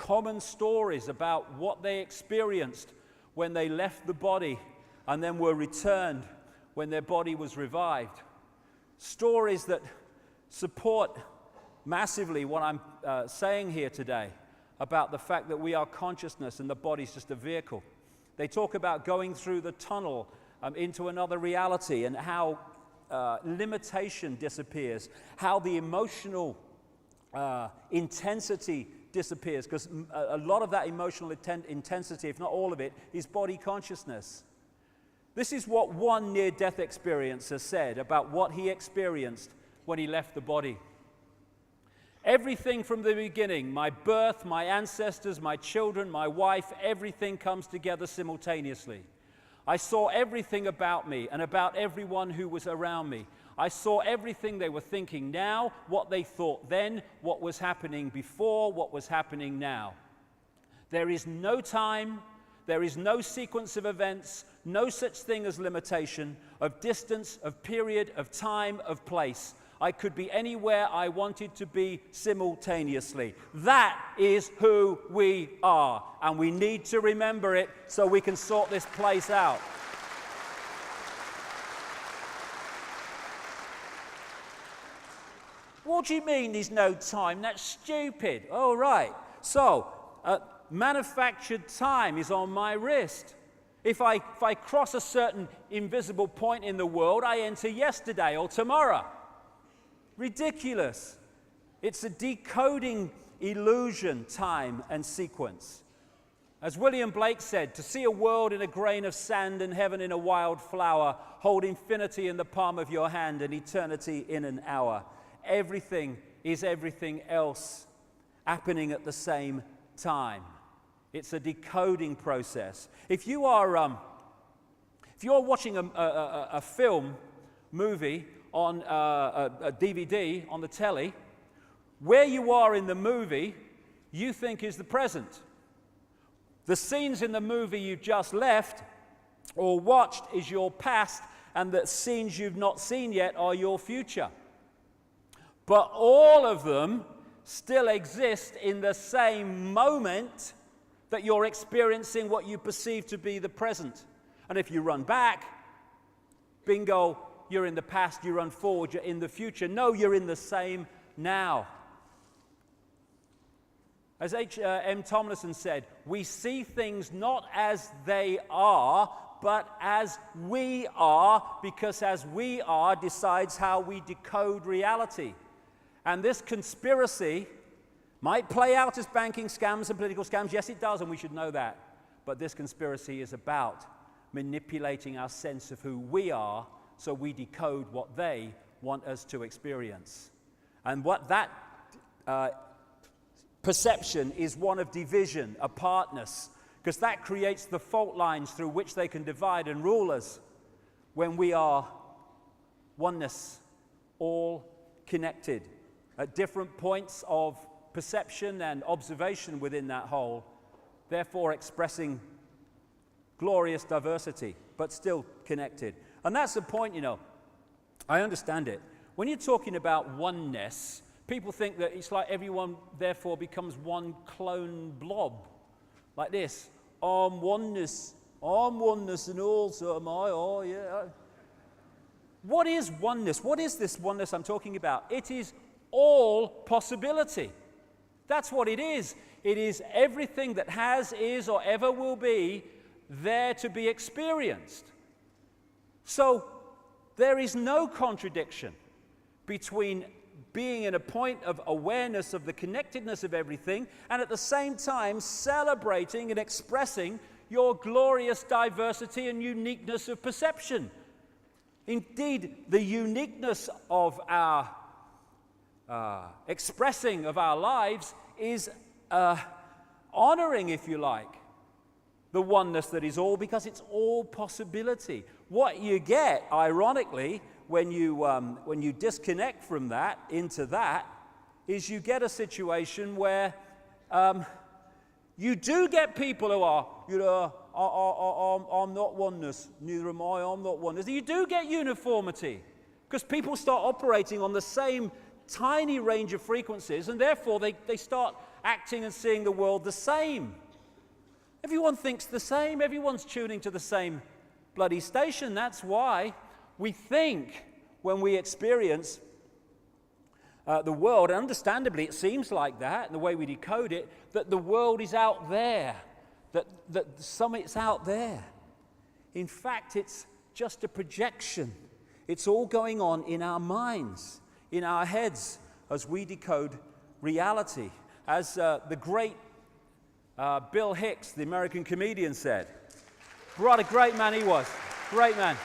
common stories about what they experienced when they left the body and then were returned when their body was revived. Stories that support massively what I'm saying here today about the fact that we are consciousness and the body's just a vehicle. They talk about going through the tunnel into another reality and how limitation disappears, how the emotional intensity disappears, because a lot of that emotional intensity, if not all of it, is body consciousness. This is what one near-death experiencer said about what he experienced when he left the body. Everything from the beginning, my birth, my ancestors, my children, my wife, everything comes together simultaneously. I saw everything about me and about everyone who was around me. I saw everything they were thinking now, what they thought then, what was happening before, what was happening now. There is no time, there is no sequence of events, no such thing as limitation, of distance, of period, of time, of place. I could be anywhere I wanted to be simultaneously. That is who we are, and we need to remember it so we can sort this place out. What do you mean there's no time? That's stupid. Oh, right. So, manufactured time is on my wrist. If I cross a certain invisible point in the world, I enter yesterday or tomorrow. Ridiculous. It's a decoding illusion, time and sequence. As William Blake said, to see a world in a grain of sand and heaven in a wild flower, hold infinity in the palm of your hand and eternity in an hour. Everything is everything else happening at the same time. It's a decoding process. If you are watching a movie on a DVD on the telly, where you are in the movie, you think is the present. The scenes in the movie you've just left or watched is your past, and the scenes you've not seen yet are your future. But all of them still exist in the same moment that you're experiencing what you perceive to be the present. And if you run back, bingo, you're in the past. You run forward, you're in the future. No, you're in the same now. As H.M. Tomlinson said, we see things not as they are, but as we are, because as we are decides how we decode reality. And this conspiracy might play out as banking scams and political scams. Yes, it does, and we should know that. But this conspiracy is about manipulating our sense of who we are so we decode what they want us to experience. And what that perception is one of division, apartness, because that creates the fault lines through which they can divide and rule us when we are oneness, all connected at different points of perception and observation within that whole, therefore expressing glorious diversity, but still connected. And that's the point, you know. I understand it. When you're talking about oneness, people think that it's like everyone therefore becomes one clone blob, like this. I'm oneness and also am I, oh yeah. What is oneness? What is this oneness I'm talking about? It is all possibility. That's what it is. It is everything that has, is, or ever will be there to be experienced. So there is no contradiction between being in a point of awareness of the connectedness of everything and at the same time celebrating and expressing your glorious diversity and uniqueness of perception. Indeed, the uniqueness of our expressing of our lives is honoring, if you like, the oneness that is all, because it's all possibility. What you get, ironically, when you disconnect from that into that, is you get a situation where you do get people who are, you know, I'm not oneness, neither am I, I'm not oneness. You do get uniformity, because people start operating on the same tiny range of frequencies, and therefore they start acting and seeing the world the same. Everyone thinks the same. Everyone's tuning to the same bloody station. That's why we think when we experience the world, and understandably it seems like that, and the way we decode it, that the world is out there, that the summit's out there. In fact, it's just a projection. It's all going on in our minds, in our heads, as we decode reality. As the great Bill Hicks, the American comedian, said, what a great man he was, great man.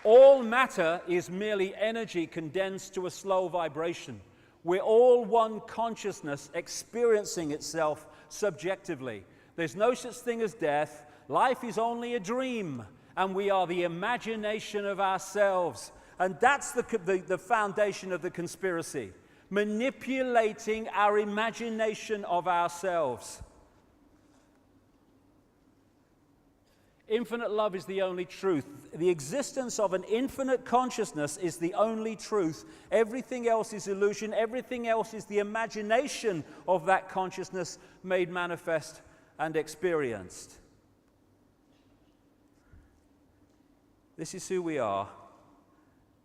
All matter is merely energy condensed to a slow vibration. We're all one consciousness experiencing itself subjectively. There's no such thing as death. Life is only a dream, and we are the imagination of ourselves. And that's the foundation of the conspiracy, manipulating our imagination of ourselves. Infinite love is the only truth. The existence of an infinite consciousness is the only truth. Everything else is illusion. Everything else is the imagination of that consciousness made manifest and experienced. This is who we are.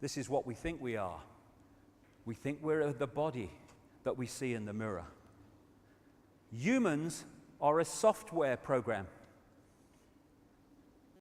This is what we think we are. We think we're the body that we see in the mirror. Humans are a software program.